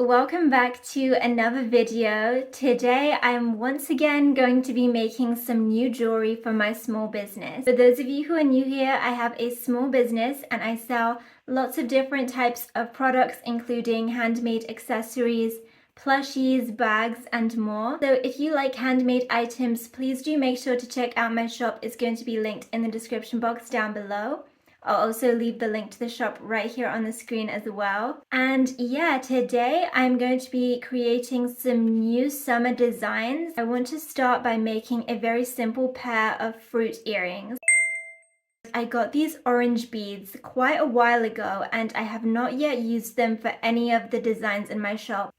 Welcome back to another video. Today I'm once again going to be making some new jewelry for my small business. For those of you who are new here, I have a small business and I sell lots of different types of products, including handmade accessories, plushies, bags, and more. So if you like handmade items, please do make sure to check out my shop. It's going to be linked in the description box down below. I'll also leave the link to the shop right here on the screen as well. And yeah, today I'm going to be creating some new summer designs. I want to start by making a very simple pair of fruit earrings. I got these orange beads quite a while ago and I have not yet used them for any of the designs in my shop.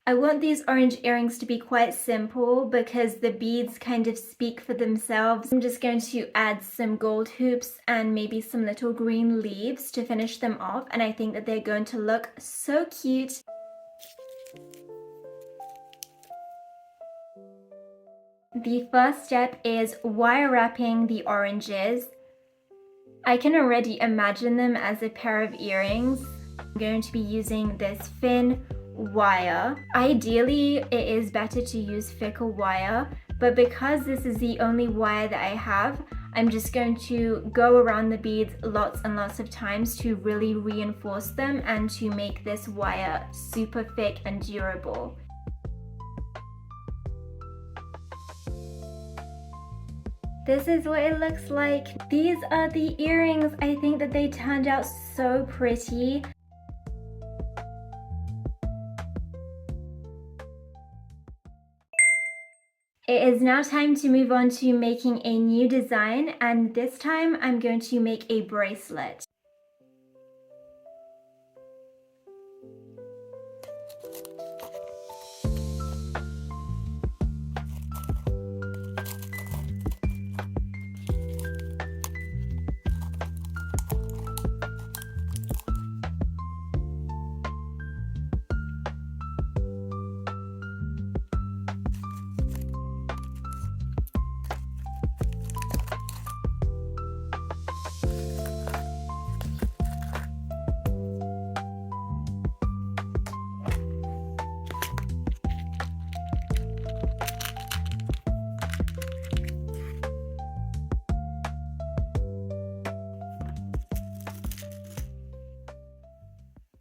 I want these orange earrings to be quite simple because the beads kind of speak for themselves. I'm just going to add some gold hoops and maybe some little green leaves to finish them off, and I think that they're going to look so cute. The first step is wire wrapping the oranges. I can already imagine them as a pair of earrings. I'm going to be using this thin wire. Ideally, it is better to use thicker wire, but because this is the only wire that I have, I'm just going to go around the beads lots and lots of times to really reinforce them and to make this wire super thick and durable. This is what it looks like. These are the earrings. I think that they turned out so pretty. It is now time to move on to making a new design, and this time I'm going to make a bracelet.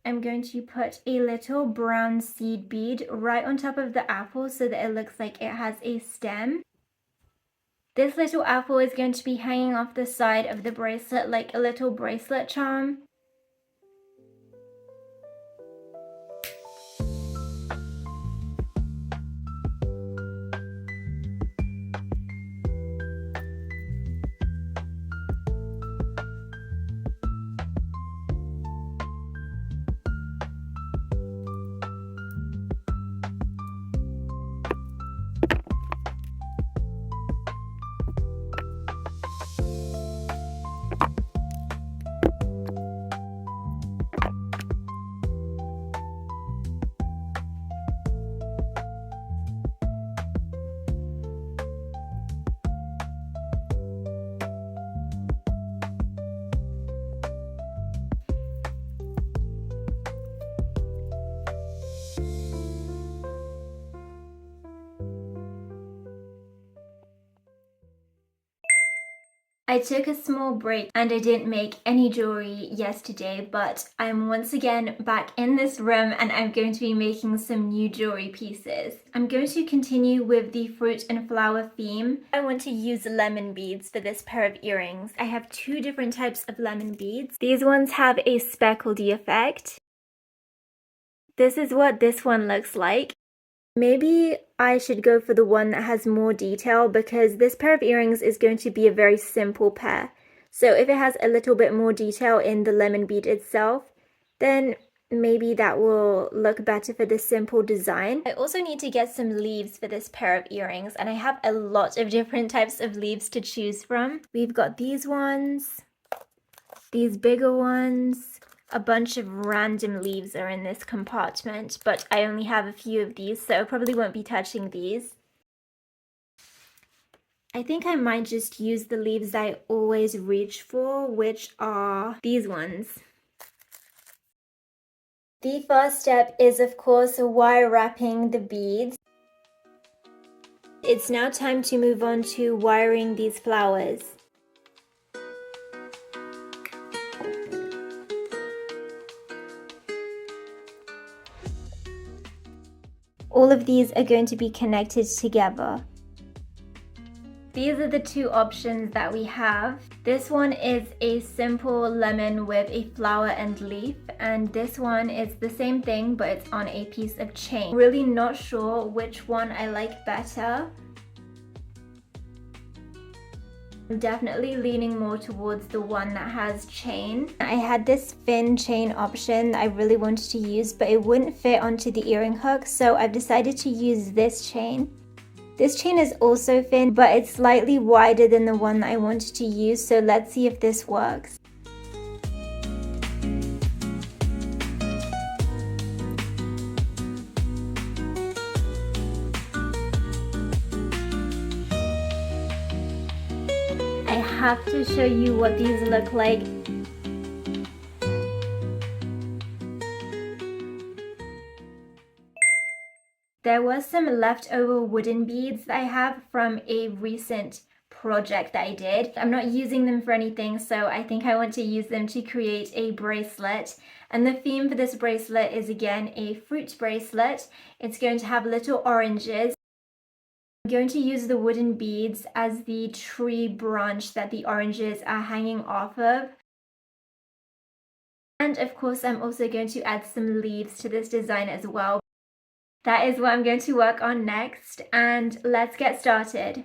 I'm going to put a little brown seed bead right on top of the apple so that it looks like it has a stem. This little apple is going to be hanging off the side of the bracelet like a little bracelet charm. I took a small break and I didn't make any jewelry yesterday, but I'm once again back in this room and I'm going to be making some new jewelry pieces. I'm going to continue with the fruit and flower theme. I want to use lemon beads for this pair of earrings. I have two different types of lemon beads. These ones have a speckledy effect. This is what this one looks like. Maybe I should go for the one that has more detail because this pair of earrings is going to be a very simple pair. So if it has a little bit more detail in the lemon bead itself, then maybe that will look better for this simple design. I also need to get some leaves for this pair of earrings, and I have a lot of different types of leaves to choose from. We've got these ones, these bigger ones. A bunch of random leaves are in this compartment, but I only have a few of these, so I probably won't be touching these. I think I might just use the leaves I always reach for, which are these ones. The first step is, of course, wire wrapping the beads. It's now time to move on to wiring these flowers. All of these are going to be connected together. These are the two options that we have. This one is a simple lemon with a flower and leaf, and this one is the same thing but it's on a piece of chain. Really not sure which one I like better. I'm definitely leaning more towards the one that has chain. I had this fin chain option that I really wanted to use, but it wouldn't fit onto the earring hook, so I've decided to use this chain. This chain is also thin, but it's slightly wider than the one that I wanted to use, so let's see if this works. I have to show you what these look like. There was some leftover wooden beads that I have from a recent project that I did. I'm not using them for anything, so I think I want to use them to create a bracelet. And the theme for this bracelet is again a fruit bracelet. It's going to have little oranges. I'm going to use the wooden beads as the tree branch that the oranges are hanging off of. And of course, I'm also going to add some leaves to this design as well. That is what I'm going to work on next, and let's get started.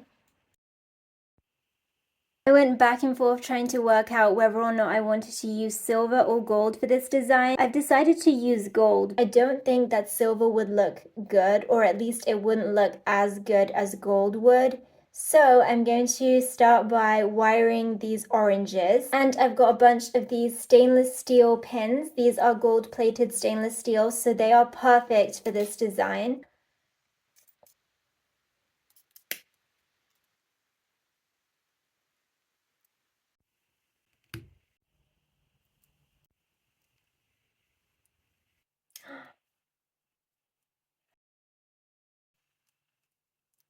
I went back and forth trying to work out whether or not I wanted to use silver or gold for this design. I've decided to use gold. I don't think that silver would look good, or at least it wouldn't look as good as gold would. So I'm going to start by wiring these oranges, and I've got a bunch of these stainless steel pins. These are gold plated stainless steel, so they are perfect for this design.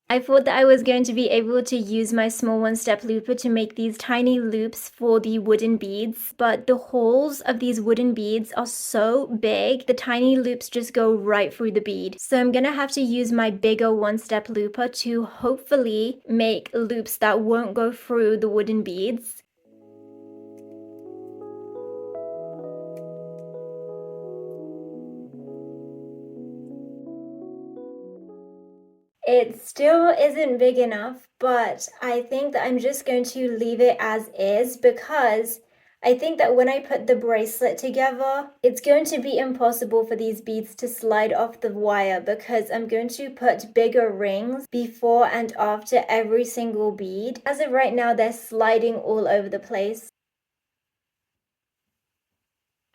I thought that I was going to be able to use my small one-step looper to make these tiny loops for the wooden beads, but the holes of these wooden beads are so big, the tiny loops just go right through the bead. So I'm gonna have to use my bigger one-step looper to hopefully make loops that won't go through the wooden beads. It still isn't big enough, but I think that I'm just going to leave it as is because I think that when I put the bracelet together, it's going to be impossible for these beads to slide off the wire because I'm going to put bigger rings before and after every single bead. As of right now, they're sliding all over the place.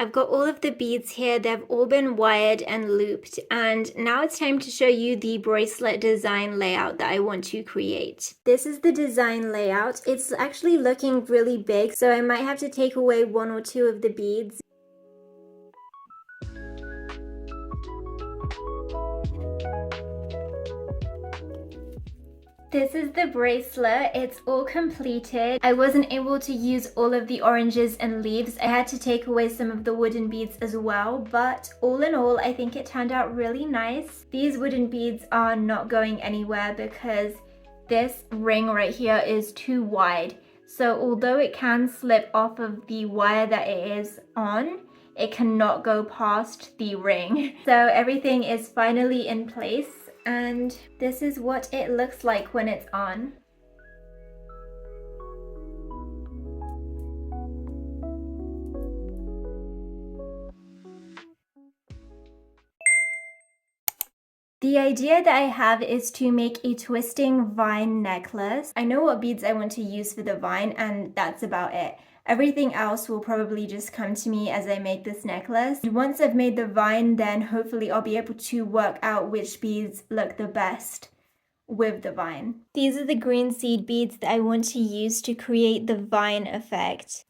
I've got all of the beads here, they've all been wired and looped, and now it's time to show you the bracelet design layout that I want to create. This is the design layout. It's actually looking really big, so I might have to take away one or two of the beads. This is the bracelet. It's all completed. I wasn't able to use all of the oranges and leaves. I had to take away some of the wooden beads as well, but all in all, I think it turned out really nice. These wooden beads are not going anywhere because this ring right here is too wide. So although it can slip off of the wire that it is on, it cannot go past the ring. So everything is finally in place. And this is what it looks like when it's on. The idea that I have is to make a twisting vine necklace. I know what beads I want to use for the vine, and that's about it. Everything else will probably just come to me as I make this necklace. Once I've made the vine, then hopefully I'll be able to work out which beads look the best with the vine. These are the green seed beads that I want to use to create the vine effect.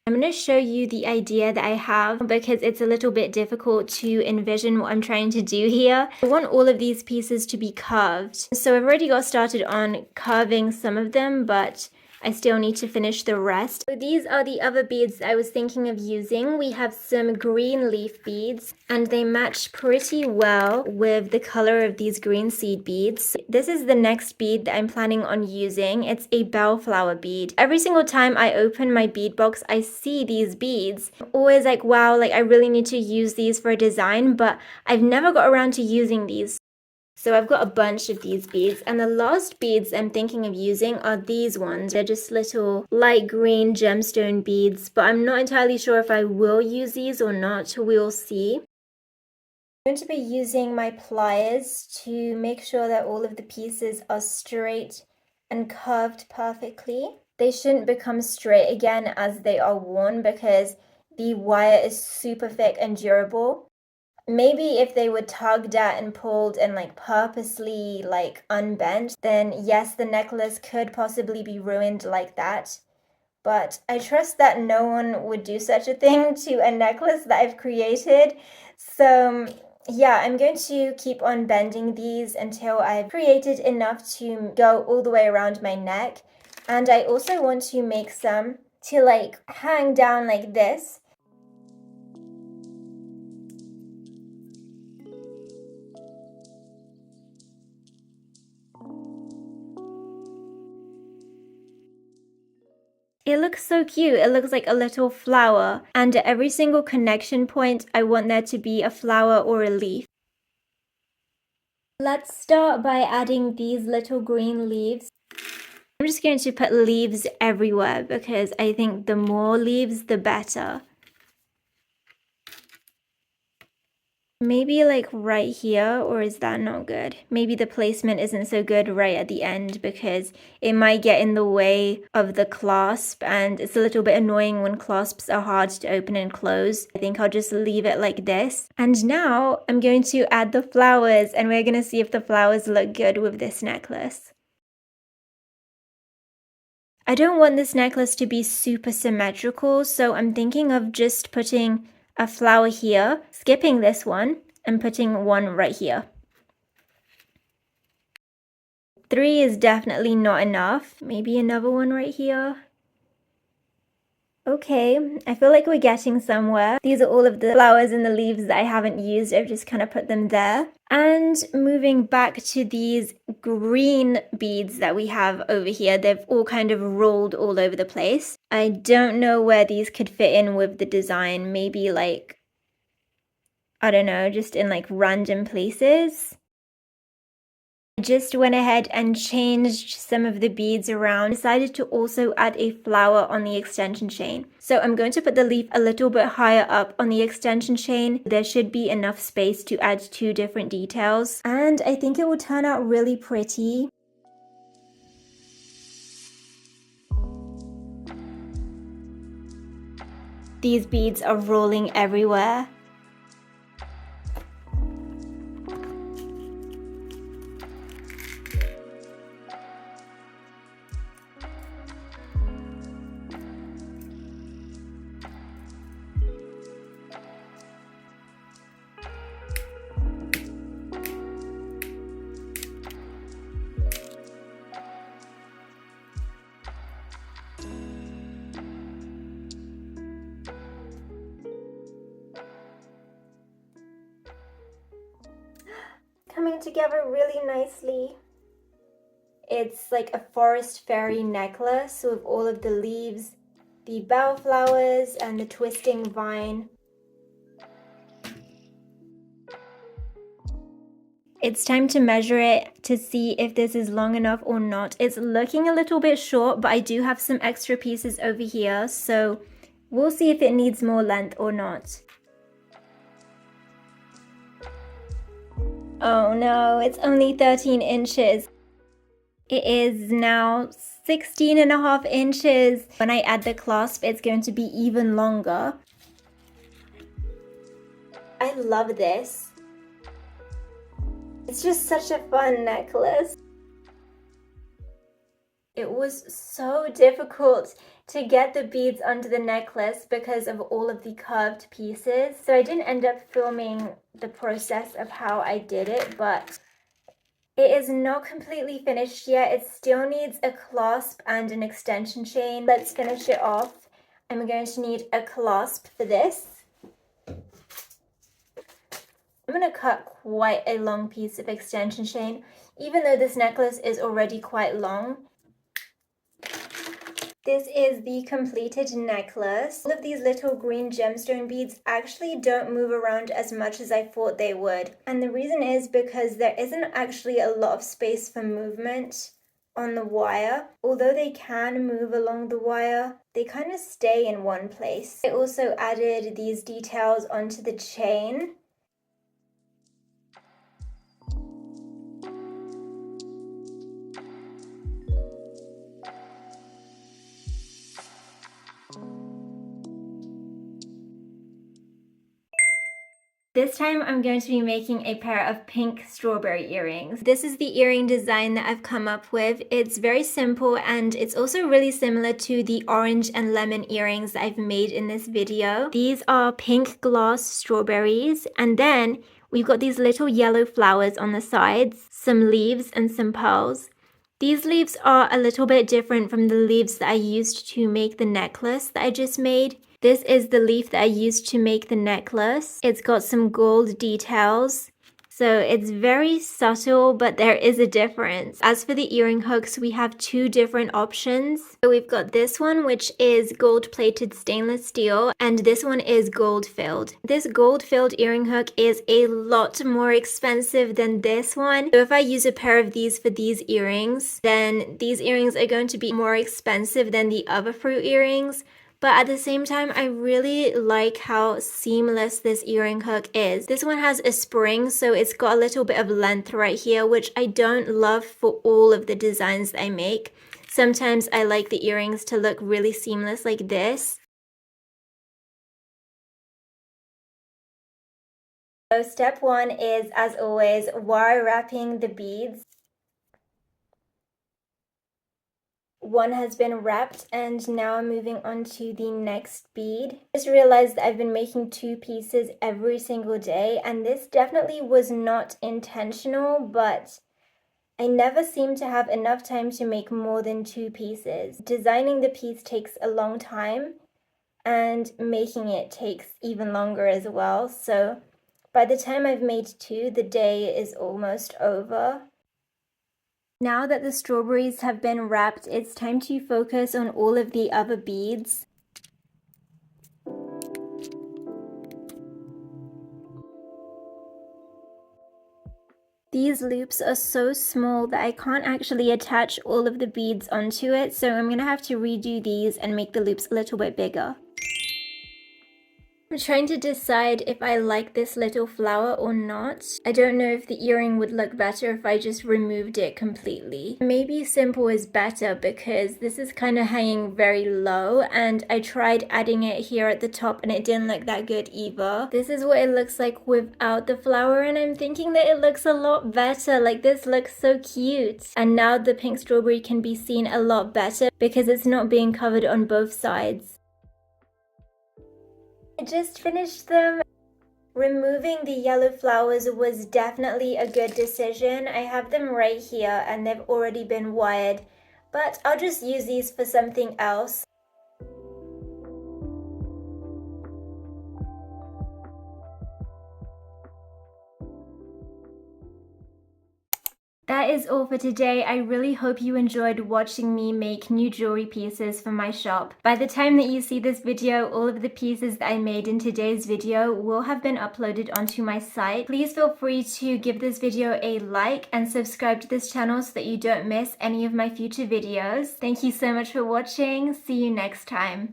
I'm going to show you the idea that I have because it's a little bit difficult to envision what I'm trying to do here. I want all of these pieces to be curved. So I've already got started on curving some of them, but I still need to finish the rest. So these are the other beads I was thinking of using. We have some green leaf beads and they match pretty well with the color of these green seed beads. This is the next bead that I'm planning on using. It's a bellflower bead. Every single time I open my bead box, I see these beads. I'm always like, wow, like I really need to use these for a design, but I've never got around to using these. So I've got a bunch of these beads, and the last beads I'm thinking of using are these ones. They're just little light green gemstone beads, but I'm not entirely sure if I will use these or not. We'll see. I'm going to be using my pliers to make sure that all of the pieces are straight and curved perfectly. They shouldn't become straight again as they are worn because the wire is super thick and durable. Maybe if they were tugged at and pulled and like purposely like unbent, then yes, the necklace could possibly be ruined like that. But I trust that no one would do such a thing to a necklace that I've created. So yeah, I'm going to keep on bending these until I've created enough to go all the way around my neck. And I also want to make some to like hang down like this. It looks so cute. It looks like a little flower, and at every single connection point I want there to be a flower or a leaf. Let's start by adding these little green leaves. I'm just going to put leaves everywhere because I think the more leaves the better. Maybe like right here, or is that not good? Maybe the placement isn't so good right at the end because it might get in the way of the clasp, and it's a little bit annoying when clasps are hard to open and close. I think I'll just leave it like this. And now I'm going to add the flowers, and we're going to see if the flowers look good with this necklace. I don't want this necklace to be super symmetrical, so I'm thinking of just putting a flower here, skipping this one, and putting one right here. 3 is definitely not enough. Maybe another one right here. Okay, I feel like we're getting somewhere. These are all of the flowers and the leaves that I haven't used. I've just kind of put them there. And moving back to these green beads that we have over here, they've all kind of rolled all over the place. I don't know where these could fit in with the design. Maybe like, I don't know, just in like random places. I just went ahead and changed some of the beads around. Decided to also add a flower on the extension chain. So I'm going to put the leaf a little bit higher up on the extension chain. There should be enough space to add 2 different details. And I think it will turn out really pretty. These beads are rolling everywhere. Coming together really nicely. It's like a forest fairy necklace with all of the leaves, the bellflowers, and the twisting vine. It's time to measure it to see if this is long enough or not. It's looking a little bit short, but I do have some extra pieces over here, so we'll see if it needs more length or not. Oh no, it's only 13 inches. It is now 16.5 inches. When I add the clasp, it's going to be even longer. I love this. It's just such a fun necklace. It was so difficult to get the beads onto the necklace because of all of the curved pieces. So I didn't end up filming the process of how I did it, but it is not completely finished yet. It still needs a clasp and an extension chain. Let's finish it off. I'm going to need a clasp for this. I'm going to cut quite a long piece of extension chain, even though this necklace is already quite long. This is the completed necklace. All of these little green gemstone beads actually don't move around as much as I thought they would. And the reason is because there isn't actually a lot of space for movement on the wire. Although they can move along the wire, they kind of stay in one place. I also added these details onto the chain. This time I'm going to be making a pair of pink strawberry earrings. This is the earring design that I've come up with. It's very simple and it's also really similar to the orange and lemon earrings that I've made in this video. These are pink glass strawberries, and then we've got these little yellow flowers on the sides, some leaves and some pearls. These leaves are a little bit different from the leaves that I used to make the necklace that I just made. This is the leaf that I used to make the necklace. It's got some gold details. So it's very subtle, but there is a difference. As for the earring hooks, we have two different options. So we've got this one, which is gold-plated stainless steel, and this one is gold-filled. This gold-filled earring hook is a lot more expensive than this one. So if I use a pair of these for these earrings, then these earrings are going to be more expensive than the other fruit earrings. But at the same time, I really like how seamless this earring hook is. This one has a spring, so it's got a little bit of length right here, which I don't love for all of the designs that I make. Sometimes I like the earrings to look really seamless like this. So step one is, as always, wire wrapping the beads. One has been wrapped and now I'm moving on to the next bead. I just realized that I've been making two pieces every single day, and this definitely was not intentional, but I never seem to have enough time to make more than two pieces. Designing the piece takes a long time and making it takes even longer as well. So by the time I've made two, the day is almost over. Now that the strawberries have been wrapped, it's time to focus on all of the other beads. These loops are so small that I can't actually attach all of the beads onto it, so I'm going to have to redo these and make the loops a little bit bigger. I'm trying to decide if I like this little flower or not. I don't know if the earring would look better if I just removed it completely. Maybe simple is better because this is kind of hanging very low, and I tried adding it here at the top and it didn't look that good either. This is what it looks like without the flower, and I'm thinking that it looks a lot better. Like, this looks so cute. And now the pink strawberry can be seen a lot better because it's not being covered on both sides. I just finished them. Removing the yellow flowers was definitely a good decision. I have them right here and they've already been wired, but I'll just use these for something else. That is all for today. I really hope you enjoyed watching me make new jewelry pieces for my shop. By the time that you see this video, all of the pieces that I made in today's video will have been uploaded onto my site. Please feel free to give this video a like and subscribe to this channel so that you don't miss any of my future videos. Thank you so much for watching. See you next time.